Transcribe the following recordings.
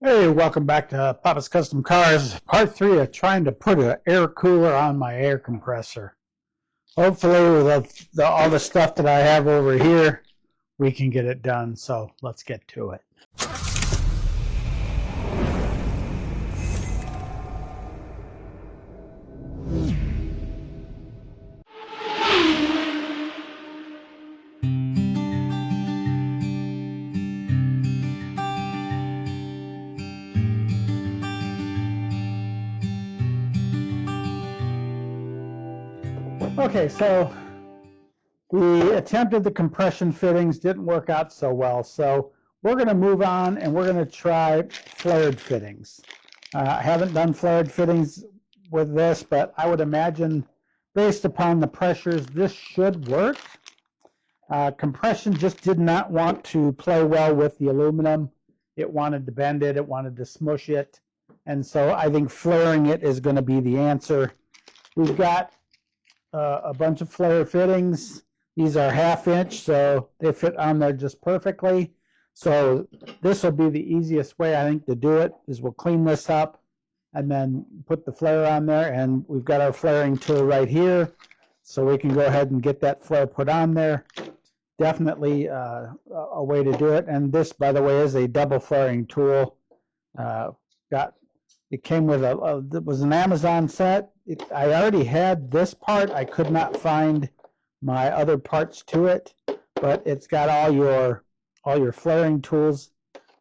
Hey, welcome back to Papa's Custom Cars, part three of trying to put an air cooler on my air compressor. Hopefully, with all the stuff that I have over here, we can get it done. So let's get to it. Okay, so we attempted the compression fittings, didn't work out so well. So we're going to move on and we're going to try flared fittings. I haven't done flared fittings with this, but I would imagine based upon the pressures, this should work. Compression just did not want to play well with the aluminum. It wanted to bend it, it wanted to smush it. And so I think flaring it is going to be the answer. We've got a bunch of flare fittings. These are 1/2 inch, so they fit on there just perfectly. So this will be the easiest way, I think, to do it, is we'll clean this up and then put the flare on there. And we've got our flaring tool right here, so we can go ahead and get that flare put on there. Definitely a way to do it. And this, by the way, is a double flaring tool. Got It came with it was an Amazon set. I already had this part. I could not find my other parts to it, but it's got all your flaring tools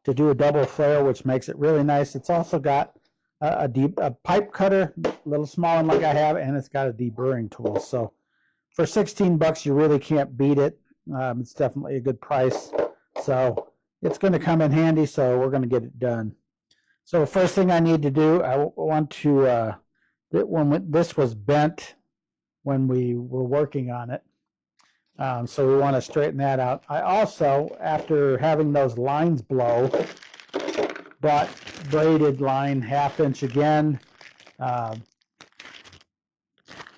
to do a double flare, which makes it really nice. It's also got a pipe cutter, a little small one like I have, and it's got a deburring tool. So for 16 bucks, you really can't beat it. It's definitely a good price. So it's going to come in handy, so we're going to get it done. So the first thing I need to do, I want to, when this was bent when we were working on it, so we want to straighten that out. I also, after having those lines blow, bought braided line 1/2 inch again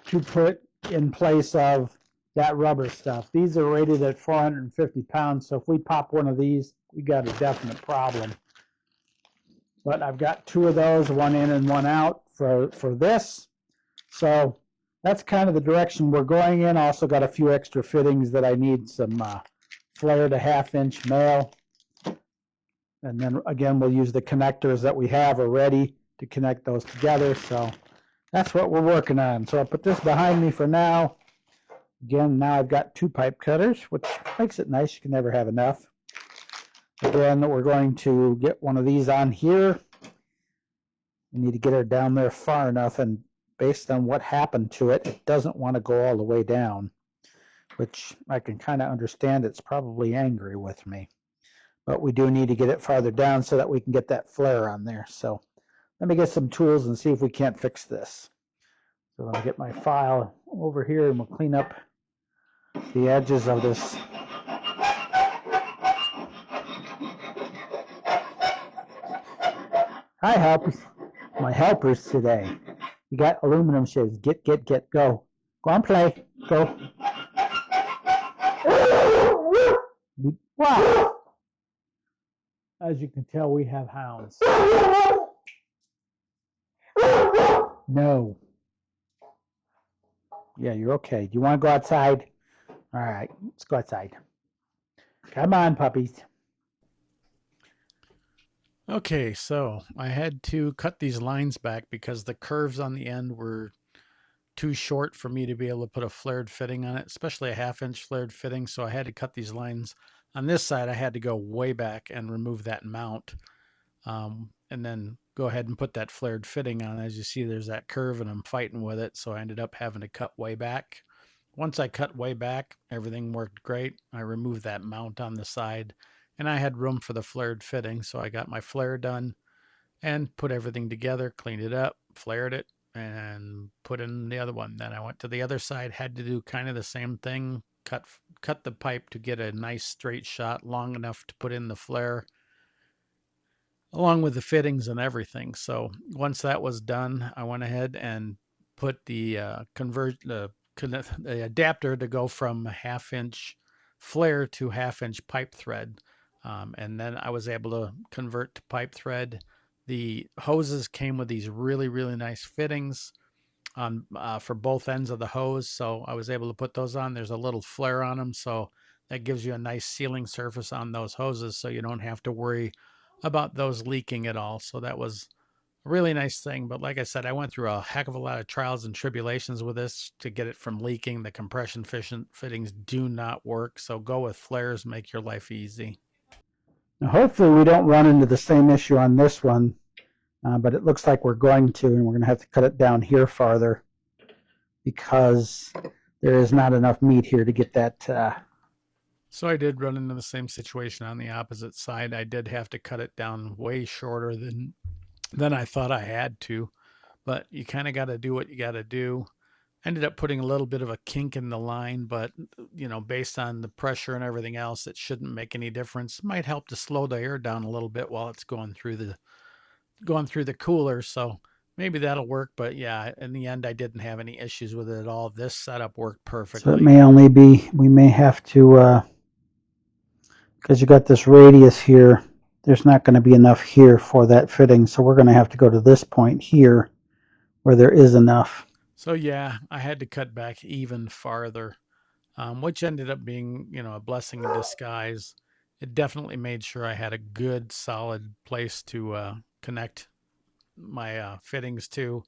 to put in place of that rubber stuff. These are rated at 450 pounds, so if we pop one of these, we got a definite problem. But I've got 2 of those, one in and one out for this. So that's kind of the direction we're going in. Also got a few extra fittings that I need, some flared 1/2 inch male. And then again, we'll use the connectors that we have already to connect those together. So that's what we're working on. So I'll put this behind me for now. Again, now I've got 2 pipe cutters, which makes it nice. You can never have enough. Again, we're going to get one of these on here. We need to get her down there far enough, and based on what happened to it, it doesn't want to go all the way down, which I can kind of understand. It's probably angry with me. But we do need to get it farther down so that we can get that flare on there. So let me get some tools and see if we can't fix this. So I'll get my file over here and we'll clean up the edges of this. Hi, helpers. My helpers today. You got aluminum shades. Get, go. Go on, play. Go. Wow. As you can tell, we have hounds. No. Yeah, you're okay. Do you want to go outside? All right, let's go outside. Come on, puppies. Okay, so I had to cut these lines back because the curves on the end were too short for me to be able to put a flared fitting on it, especially a 1/2 inch flared fitting. So I had to cut these lines. On this side, I had to go way back and remove that mount, and then go ahead and put that flared fitting on. As you see, there's that curve and I'm fighting with it. So I ended up having to cut way back. Once I cut way back, everything worked great. I removed that mount on the side and I had room for the flared fitting. So I got my flare done and put everything together, cleaned it up, flared it, and put in the other one. Then I went to the other side, had to do kind of the same thing, cut the pipe to get a nice straight shot long enough to put in the flare along with the fittings and everything. So once that was done, I went ahead and put the the adapter to go from 1/2 inch flare to 1/2 inch pipe thread. And then I was able to convert to pipe thread. The hoses came with these really, really nice fittings on for both ends of the hose, so I was able to put those on. There's a little flare on them, so that gives you a nice sealing surface on those hoses, so you don't have to worry about those leaking at all. So that was a really nice thing. But like I said, I went through a heck of a lot of trials and tribulations with this to get it from leaking. The compression fittings do not work, so go with flares, make your life easy. Now, hopefully we don't run into the same issue on this one, but it looks like we're going to, and we're going to have to cut it down here farther because there is not enough meat here to get that. So I did run into the same situation on the opposite side. I did have to cut it down way shorter than I thought I had to, but you kind of got to do what you got to do. Ended up putting a little bit of a kink in the line, but based on the pressure and everything else, it shouldn't make any difference. Might help to slow the air down a little bit while it's going through the cooler. So maybe that'll work. But yeah, in the end, I didn't have any issues with it at all. This setup worked So it perfectly. may only be, we may have to, because you got this radius here, there's not going to be enough here for that fitting. So we're going to have to go to this point here where there is enough. So yeah, I had to cut back even farther, which ended up being, a blessing in disguise. It definitely made sure I had a good, solid place to connect my fittings to,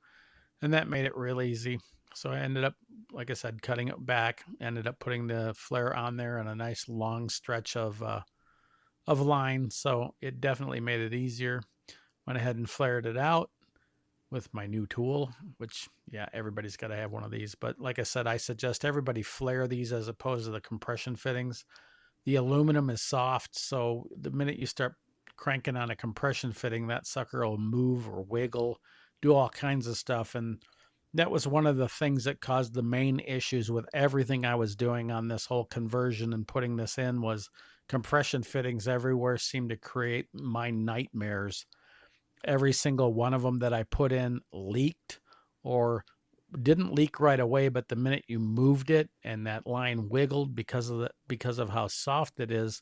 and that made it real easy. So I ended up, like I said, cutting it back. Ended up putting the flare on there and a nice long stretch of line. So it definitely made it easier. Went ahead and flared it out with my new tool, which, yeah, everybody's got to have one of these. But like I said, I suggest everybody flare these as opposed to the compression fittings. The aluminum is soft, so the minute you start cranking on a compression fitting, that sucker will move or wiggle, do all kinds of stuff. And that was one of the things that caused the main issues with everything I was doing on this whole conversion and putting this in was compression fittings everywhere seemed to create my nightmares. Every single one of them that I put in leaked or didn't leak right away, but the minute you moved it and that line wiggled because of how soft it is,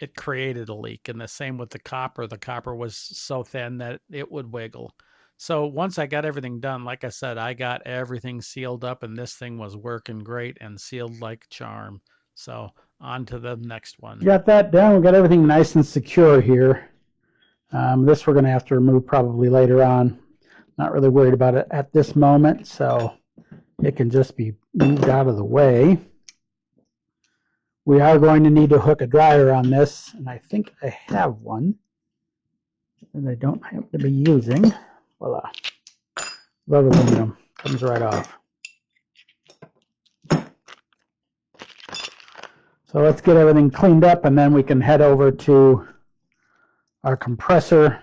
it created a leak. And the same with the copper. The copper was so thin that it would wiggle. So once I got everything done, like I said, I got everything sealed up and this thing was working great and sealed like charm. So on to the next one. Got that done. We got everything nice and secure here. This we're going to have to remove probably later on. Not really worried about it at this moment, so it can just be moved out of the way. We are going to need to hook a dryer on this, and I think I have one that I don't have to be using. Voila. Love aluminum. Comes right off. So let's get everything cleaned up, and then we can head over to our compressor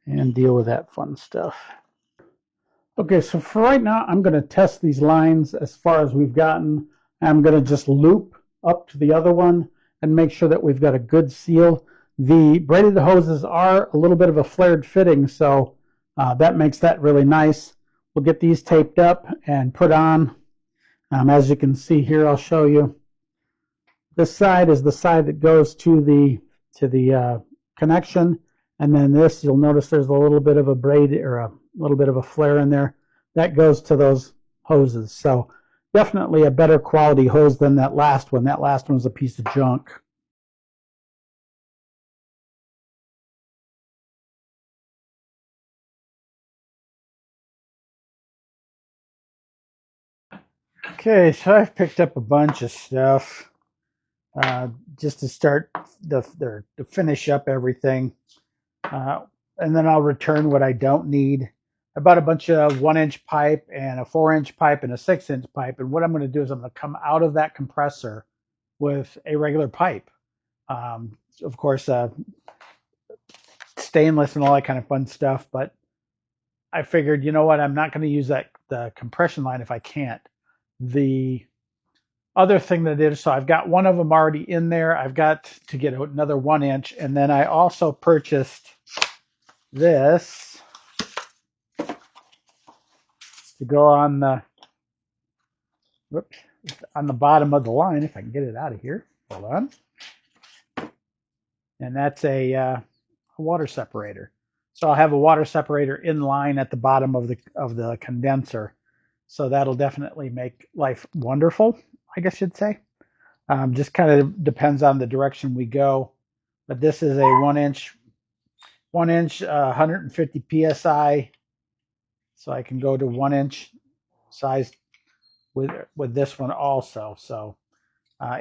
and deal with that fun stuff. Okay, so for right now, I'm going to test these lines as far as we've gotten. I'm going to just loop up to the other one and make sure that we've got a good seal. The braided hoses are a little bit of a flared fitting, so that makes that really nice. We'll get these taped up and put on. As you can see here, I'll show you. This side is the side that goes to the connection, and then this, you'll notice there's a little bit of a braid or a little bit of a flare in there. That goes to those hoses. So definitely a better quality hose than that last one. That last one was a piece of junk. Okay, so I've picked up a bunch of stuff just to start to finish up everything. And then I'll return what I don't need. I bought a bunch of 1-inch pipe and a 4-inch pipe and a 6-inch pipe. And what I'm going to do is I'm going to come out of that compressor with a regular pipe. Of course, stainless and all that kind of fun stuff. But I figured, you know what, I'm not going to use the compression line if I can't. The other thing that I did, so I've got one of them already in there. I've got to get another 1-inch. And then I also purchased this to go on the on the bottom of the line, if I can get it out of here. Hold on. and that's a water separator. So I'll have a water separator in line at the bottom of the condenser. So that'll definitely make life wonderful, I guess you'd say. Just kind of depends on the direction we go. But this is a 1 inch, 150 psi. So I can go to 1 inch size with this one also. So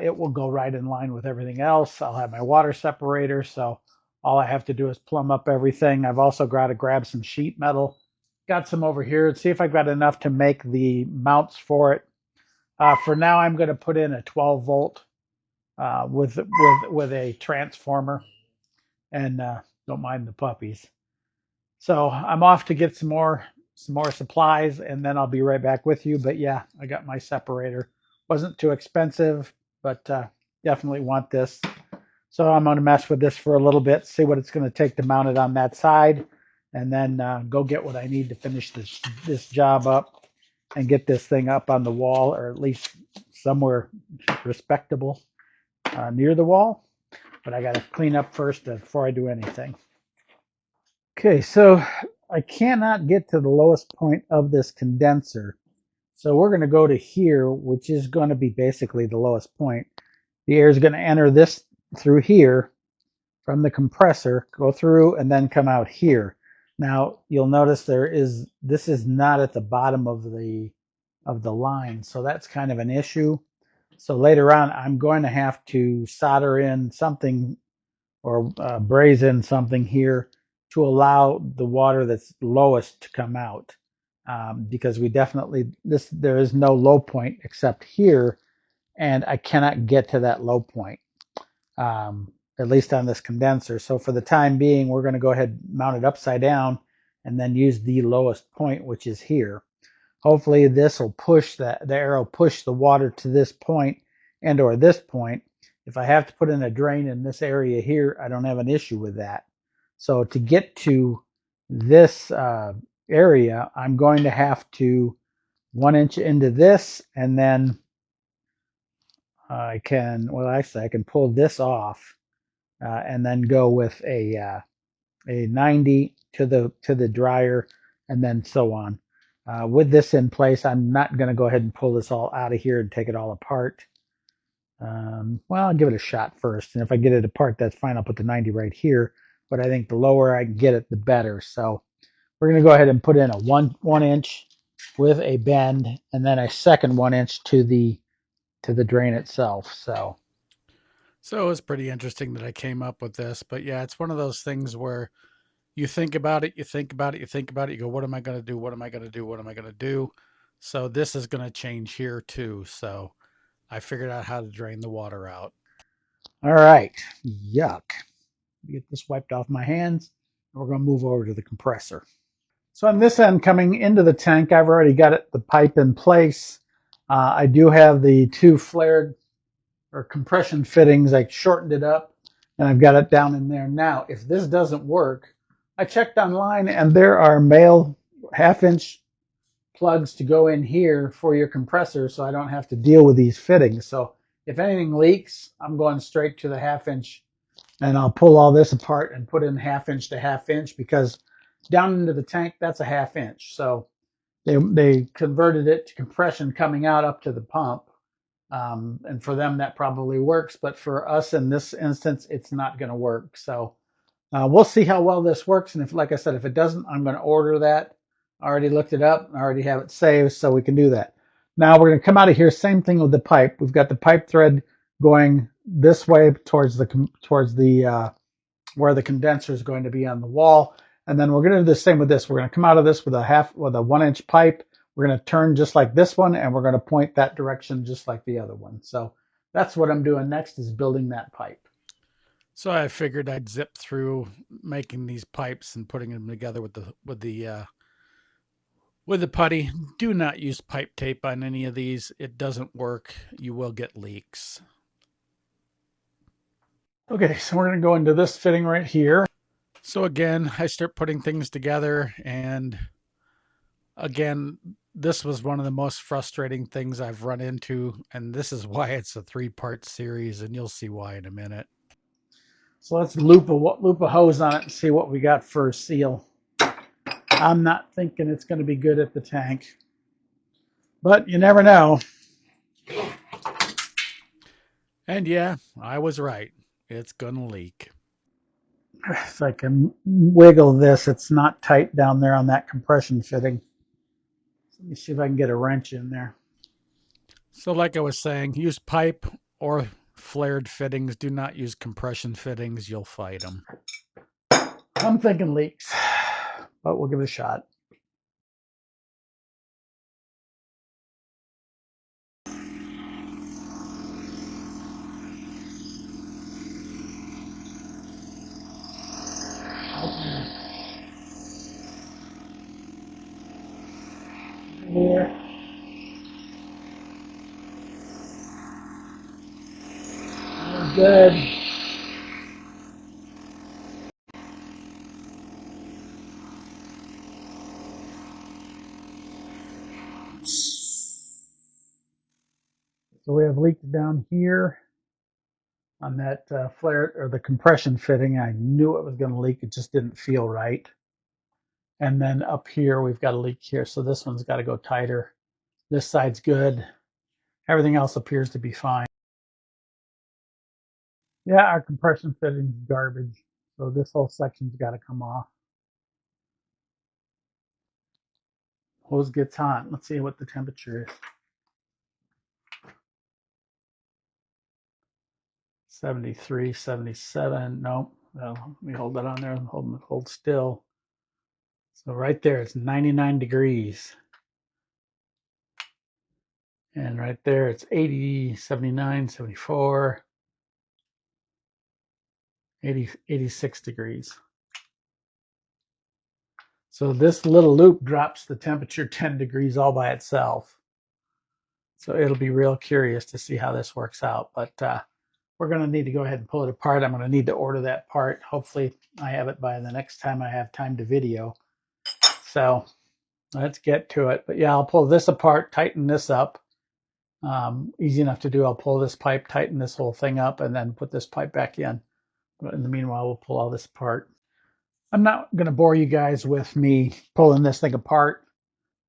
it will go right in line with everything else. I'll have my water separator, so all I have to do is plumb up everything. I've also got to grab some sheet metal. Got some over here. See if I've got enough to make the mounts for it. For now, I'm going to put in a 12 volt with a transformer, and don't mind the puppies. So I'm off to get some more supplies, and then I'll be right back with you. But yeah, I got my separator. Wasn't too expensive, but definitely want this. So I'm going to mess with this for a little bit, see what it's going to take to mount it on that side, and then go get what I need to finish this job up and get this thing up on the wall, or at least somewhere respectable near the wall. But I got to clean up first before I do anything. Okay, so I cannot get to the lowest point of this condenser. So we're going to go to here, which is going to be basically the lowest point. The air is going to enter this through here from the compressor, go through, and then come out here. Now you'll notice this is not at the bottom of the line, so that's kind of an issue. So later on, I'm going to have to solder in something or braze in something here to allow the water that's lowest to come out. Because we definitely, there is no low point except here, and I cannot get to that low point, at least on this condenser. So for the time being, we're going to go ahead and mount it upside down and then use the lowest point, which is here. Hopefully this will push the arrow push the water to this point and or this point. If I have to put in a drain in this area here, I don't have an issue with that. So to get to this area, I'm going to have to 1 inch into this, and then I can pull this off and then go with a 90 to the dryer, and then so on. With this in place, I'm not going to go ahead and pull this all out of here and take it all apart. Well, I'll give it a shot first, and if I get it apart, that's fine. I'll put the 90 right here, but I think the lower I can get it, the better. So we're going to go ahead and put in a 1 inch with a bend, and then a second 1 inch to the drain itself. So it was pretty interesting that I came up with this. But yeah, it's one of those things where you think about it, you think about it, you think about it, you go, what am I going to do? What am I going to do? What am I going to do? So this is going to change here too. So I figured out how to drain the water out. all right, yuck. Get this wiped off my hands. We're going to move over to the compressor. So on this end, coming into the tank, I've already got the pipe in place. I do have the two flared or compression fittings. I shortened it up, and I've got it down in there. Now, if this doesn't work, I checked online, and there are male 1/2 inch plugs to go in here for your compressor, so I don't have to deal with these fittings. So if anything leaks, I'm going straight to the 1/2 inch, and I'll pull all this apart and put in 1/2 inch to 1/2 inch, because down into the tank, that's a 1/2 inch. So they converted it to compression coming out up to the pump. And for them, that probably works. But for us in this instance, it's not going to work. So we'll see how well this works. And if, like I said, if it doesn't, I'm going to order that. I already looked it up. I already have it saved, so we can do that. Now we're going to come out of here. Same thing with the pipe. We've got the pipe thread going this way towards the where the condenser is going to be on the wall. And then we're going to do the same with this. We're going to come out of this with a 1 inch pipe. We're going to turn just like this one, and we're going to point that direction just like the other one. So that's what I'm doing next, is building that pipe. So I figured I'd zip through making these pipes and putting them together with the putty. Do not use pipe tape on any of these. It doesn't work. You will get leaks. Okay, so we're going to go into this fitting right here. So again, I start putting things together, and again, this was one of the most frustrating things I've run into, and this is why it's a 3-part series, and you'll see why in a minute. So let's loop a hose on it and see what we got for a seal. I'm not thinking it's going to be good at the tank, but you never know. And yeah, I was right. It's gonna leak. If I can wiggle this, it's not tight down there on that compression fitting. Let me see if I can get a wrench in there. So, like I was saying, use pipe or flared fittings. Do not use compression fittings. You'll fight them. I'm thinking leaks, but we'll give it a shot. Here. Good. So we have leaked down here on that flare or the compression fitting. I knew it was going to leak. It just didn't feel right. And then up here, we've got a leak here. So this one's got to go tighter. This side's good. Everything else appears to be fine. Yeah, our compression fitting's garbage. So this whole section's got to come off. Hose gets hot. Let's see what the temperature is. 73, 77. Nope. Well, let me hold that on there and hold still. So right there, it's 99 degrees. And right there, it's 80, 79, 74, 80, 86 degrees. So this little loop drops the temperature 10 degrees all by itself. So it'll be real curious to see how this works out. But we're going to need to go ahead and pull it apart. I'm going to need to order that part. Hopefully I have it by the next time I have time to video. So let's get to it. But yeah, I'll pull this apart, tighten this up. Easy enough to do. I'll pull this pipe, tighten this whole thing up, and then put this pipe back in. But in the meanwhile, we'll pull all this apart. I'm not going to bore you guys with me pulling this thing apart.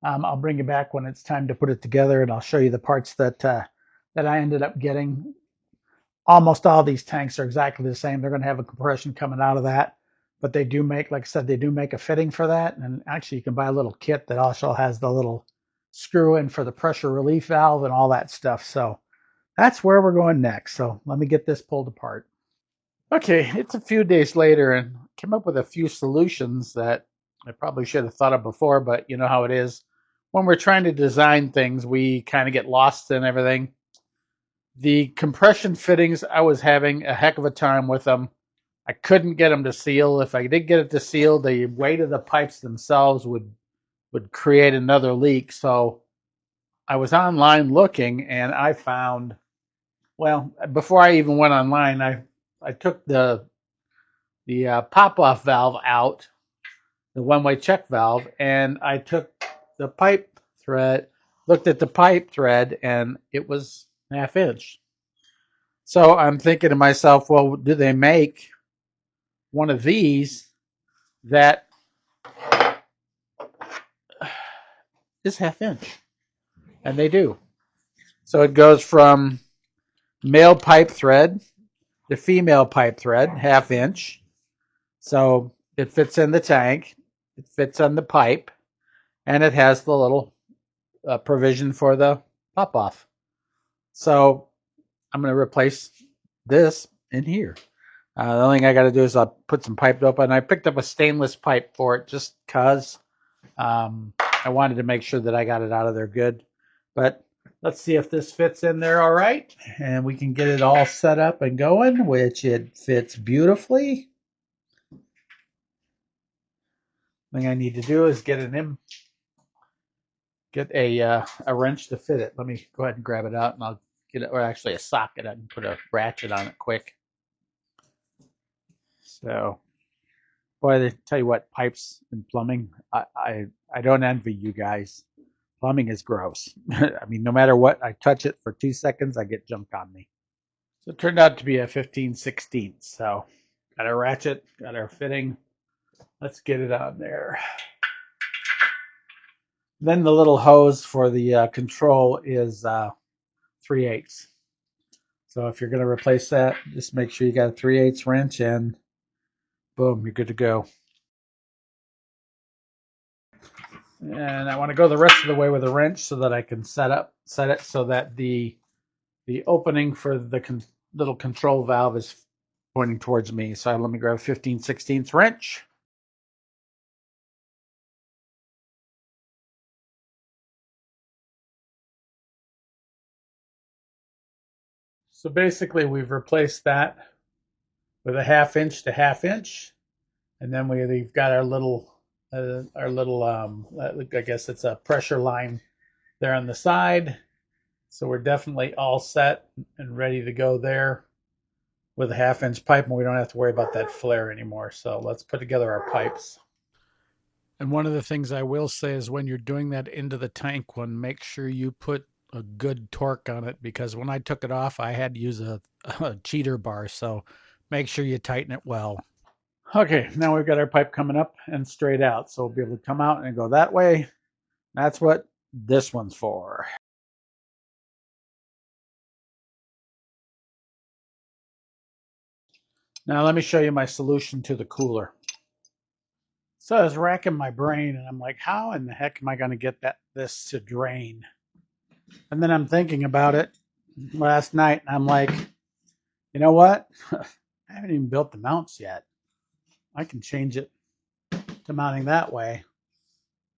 I'll bring you back when it's time to put it together, and I'll show you the parts that I ended up getting. Almost all these tanks are exactly the same. They're going to have a compression coming out of that, but they do make, like I said, they do make a fitting for that. And actually, you can buy a little kit that also has the little screw in for the pressure relief valve and all that stuff. So that's where we're going next. So let me get this pulled apart. Okay, it's a few days later and came up with a few solutions that I probably should have thought of before, but you know how it is. When we're trying to design things, we kind of get lost in everything. The compression fittings, I was having a heck of a time with them. I couldn't get them to seal. If I did get it to seal, the weight of the pipes themselves would create another leak. So I was online looking and I found, well, before I even went online, I took the pop-off valve out, the one-way check valve, and I took the pipe thread, looked at the pipe thread, and it was a half inch. So I'm thinking to myself, well, do they make one of these that is half inch? And they do. So it goes from male pipe thread to female pipe thread, half inch. So it fits in the tank, it fits on the pipe, and it has the little provision for the pop off. So I'm going to replace this in here. The only thing I got to do is I'll put some pipe up, and I picked up a stainless pipe for it just because I wanted to make sure that I got it out of there good. But let's see if this fits in there all right, and we can get it all set up and going, which it fits beautifully. Thing I need to do is get a wrench to fit it. Let me go ahead and grab it out, and I'll get it, or actually a socket. I can put a ratchet on it quick. So, boy, I tell you what, pipes and plumbing, I don't envy you guys. Plumbing is gross. I mean, no matter what, I touch it for 2 seconds, I get junk on me. So it turned out to be a 15/16. So Got our ratchet, got our fitting. Let's get it on there. Then the little hose for the control is 3/8. So if you're going to replace that, just make sure you got a 3/8 wrench and boom, you're good to go. And I want to go the rest of the way with a wrench so that I can set it so that the opening for the little control valve is pointing towards me. So let me grab a 15/16 wrench. So basically we've replaced that with a 1/2 inch to 1/2 inch. And then we've got our little, I guess it's a pressure line there on the side. So we're definitely all set and ready to go there with a 1/2 inch pipe, and we don't have to worry about that flare anymore. So let's put together our pipes. And one of the things I will say is when you're doing that into the tank one, make sure you put a good torque on it, because when I took it off, I had to use a cheater bar. So make sure you tighten it well. Okay, now we've got our pipe coming up and straight out. So we'll be able to come out and go that way. That's what this one's for. Now let me show you my solution to the cooler. So I was racking my brain and I'm like, how in the heck am I going to get this to drain? And then I'm thinking about it last night and I'm like, you know what? I haven't even built the mounts yet. I can change it to mounting that way.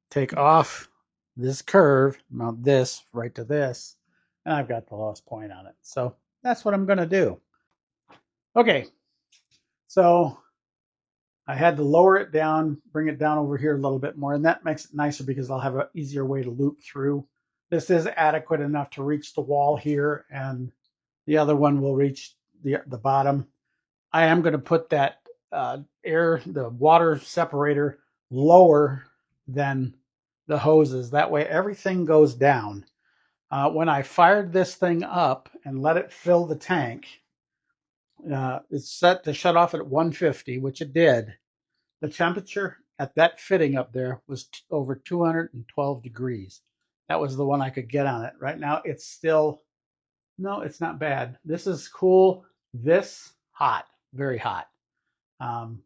Take off this curve, mount this right to this, and I've got the lowest point on it. So that's what I'm going to do. Okay, so I had to lower it down, bring it down over here a little bit more, and that makes it nicer because I'll have an easier way to loop through. This is adequate enough to reach the wall here, and the other one will reach the bottom. I am going to put that the water separator lower than the hoses. That way everything goes down. When I fired this thing up and let it fill the tank, it's set to shut off at 150, which it did. The temperature at that fitting up there was over 212 degrees. That was the one I could get on it. Right now it's still, no, it's not bad. This is cool. This hot, very hot. Um,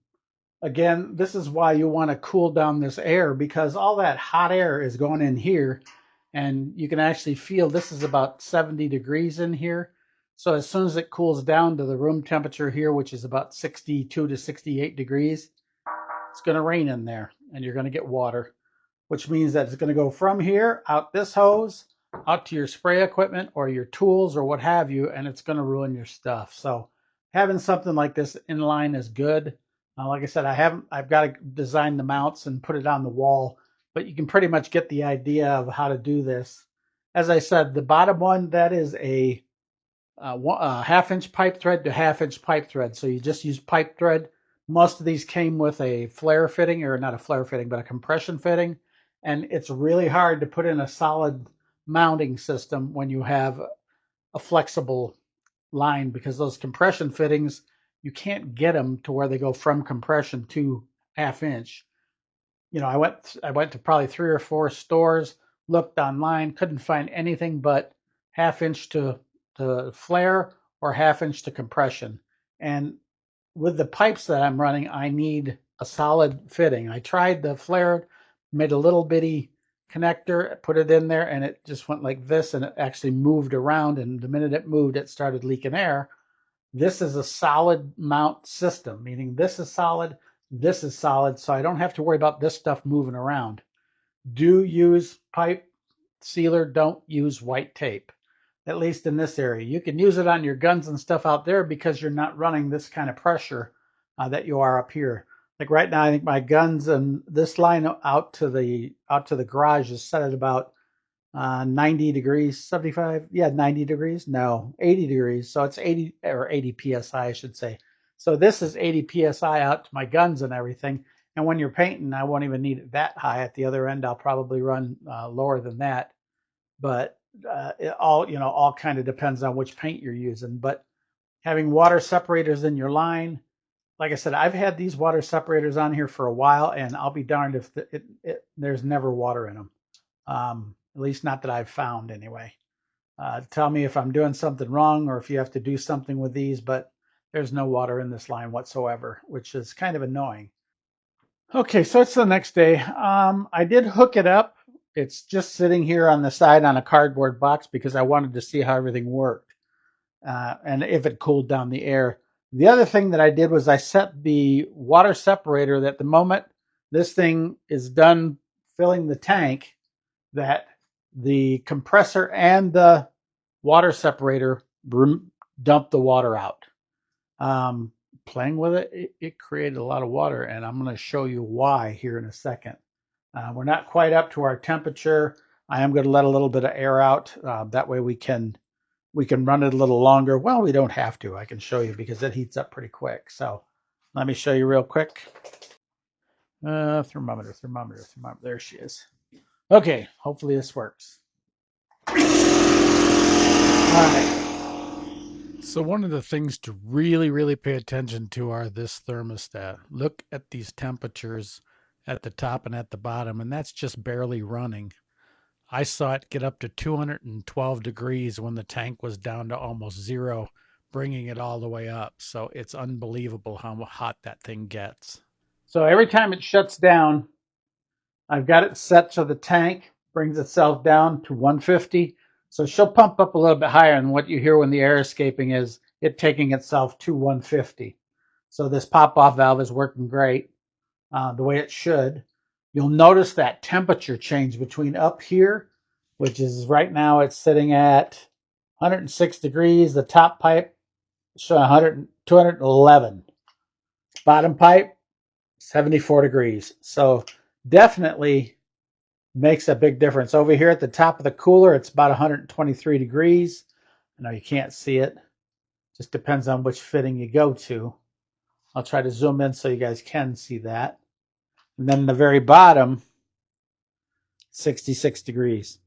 Again, this is why you want to cool down this air, because all that hot air is going in here and you can actually feel this is about 70 degrees in here. So as soon as it cools down to the room temperature here, which is about 62 to 68 degrees, it's going to rain in there and you're going to get water, which means that it's going to go from here out this hose out to your spray equipment or your tools or what have you, and it's going to ruin your stuff. So having something like this in line is good. Like I said, I've got to design the mounts and put it on the wall, but you can pretty much get the idea of how to do this. As I said, the bottom one, that is a 1/2 inch pipe thread to 1/2 inch pipe thread. So you just use pipe thread. Most of these came with a flare fitting, or not a flare fitting, but a compression fitting. And it's really hard to put in a solid mounting system when you have a flexible line, because those compression fittings, you can't get them to where they go from compression to 1/2 inch. You know, I went to probably 3 or 4 stores, looked online, couldn't find anything but 1/2 inch to flare or 1/2 inch to compression. And with the pipes that I'm running, I need a solid fitting. I tried the flare, made a little bitty connector, put it in there, and it just went like this, and it actually moved around. And the minute it moved, it started leaking air. This is a solid mount system, meaning this is solid, so I don't have to worry about this stuff moving around. Do use pipe sealer, don't use white tape, at least in this area. You can use it on your guns and stuff out there because you're not running this kind of pressure that you are up here. Like right now, I think my guns and this line out to the garage is set at about 90 degrees, 75, yeah, 90 degrees, no, 80 degrees. So it's 80 or 80 PSI, I should say. So this is 80 PSI out to my guns and everything. And when you're painting, I won't even need it that high. At the other end, I'll probably run lower than that. But it all kind of depends on which paint you're using. But having water separators in your line, like I said, I've had these water separators on here for a while, and I'll be darned if there's never water in them. At least not that I've found anyway. Tell me if I'm doing something wrong or if you have to do something with these, but there's no water in this line whatsoever, which is kind of annoying. Okay, so it's the next day. I did hook it up. It's just sitting here on the side on a cardboard box because I wanted to see how everything worked and if it cooled down the air. The other thing that I did was I set the water separator that the moment this thing is done filling the tank, that the compressor and the water separator dump the water out. Um, Playing with it created a lot of water, and I'm going to show you why here in a second. We're not quite up to our temperature. I am going to let a little bit of air out. That way we can run it a little longer. Well, we don't have to. I can show you because it heats up pretty quick. So let me show you real quick. Thermometer. There she is. Okay, hopefully this works. All right. So one of the things to really, really pay attention to are this thermostat. Look at these temperatures at the top and at the bottom, and that's just barely running. I saw it get up to 212 degrees when the tank was down to almost zero, bringing it all the way up. So it's unbelievable how hot that thing gets. So every time it shuts down, I've got it set so the tank brings itself down to 150. So she'll pump up a little bit higher, and what you hear when the air escaping is it taking itself to 150. So this pop-off valve is working great the way it should. You'll notice that temperature change between up here, which is right now it's sitting at 106 degrees. The top pipe showing 211. Bottom pipe 74 degrees. So definitely makes a big difference. Over here at the top of the cooler, it's about 123 degrees. I know you can't see it. Just depends on which fitting you go to. I'll try to zoom in so you guys can see that. And then the very bottom, 66 degrees.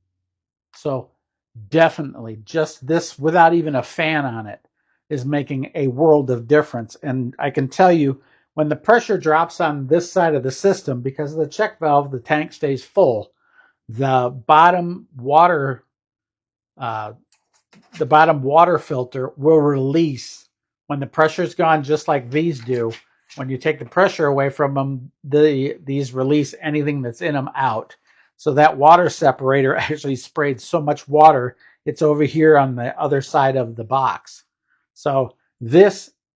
So definitely just this without even a fan on it is making a world of difference. And I can tell you when the pressure drops on this side of the system, because of the check valve, the tank stays full. The bottom water uh, the bottom water filter will release when the pressure's gone, just like these do. When you take the pressure away from them, these release anything that's in them out. So that water separator actually sprayed so much water, it's over here on the other side of the box. So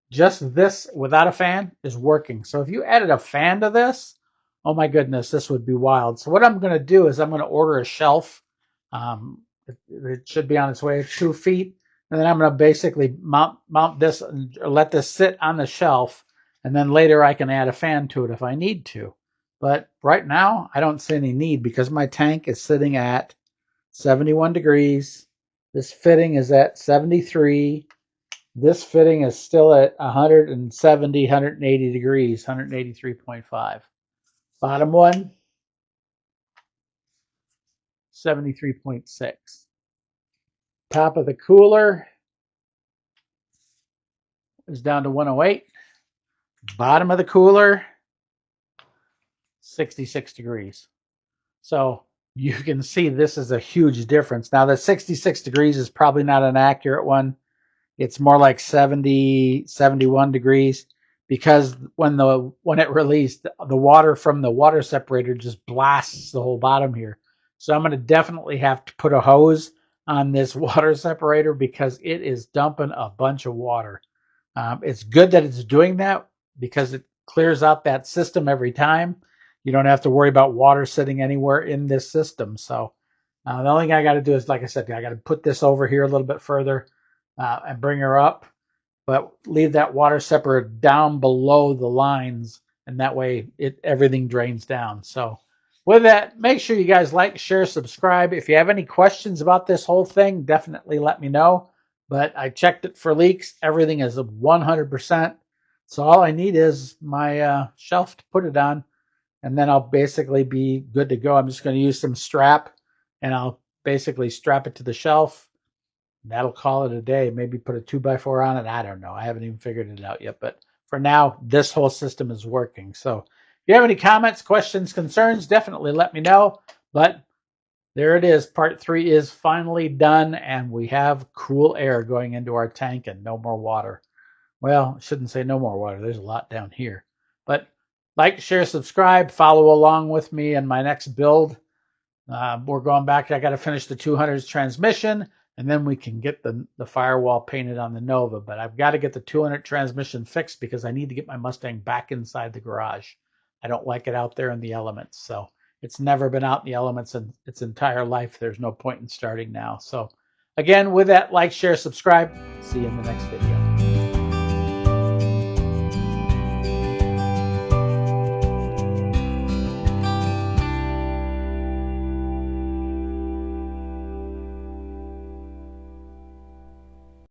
just this without a fan is working. So if you added a fan to this, oh my goodness, this would be wild. So what I'm going to do is I'm going to order a shelf. It should be on its way 2 feet. And then I'm going to basically mount this and let this sit on the shelf. And then later I can add a fan to it if I need to. But right now I don't see any need because my tank is sitting at 71 degrees. This fitting is at 73. This fitting is still at 170, 180 degrees, 183.5. Bottom one, 73.6. Top of the cooler is down to 108. Bottom of the cooler, 66 degrees. So you can see this is a huge difference. Now the 66 degrees is probably not an accurate one. It's more like 70, 71 degrees because when it released, the water from the water separator just blasts the whole bottom here. So I'm going to definitely have to put a hose on this water separator because it is dumping a bunch of water. It's good that it's doing that because it clears out that system every time. You don't have to worry about water sitting anywhere in this system. So the only thing I got to do is, like I said, I got to put this over here a little bit further and bring her up, but leave that water separator down below the lines, and that way everything drains down. So with that, make sure you guys like, share, subscribe. If you have any questions about this whole thing, definitely let me know. But I checked it for leaks. Everything is 100%. So all I need is my shelf to put it on, and then I'll basically be good to go. I'm just going to use some strap, and I'll basically strap it to the shelf. That'll call it a day. Maybe put a 2x4 on it. I don't know. I haven't even figured it out yet. But for for now, this whole system is working. So if you have any comments, questions, concerns, definitely let me know. But there it is. Part 3 is finally done, and we have cool air going into our tank and no more water. Well, I shouldn't say no more water. There's a lot down here. But like, share, subscribe, follow along with me in my next build. We're going back. I got to finish the 200s transmission, and then we can get the firewall painted on the Nova. But I've got to get the 200 transmission fixed because I need to get my Mustang back inside the garage. I don't like it out there in the elements. So it's never been out in the elements in its entire life. There's no point in starting now. So again, with that, like, share, subscribe. See you in the next video.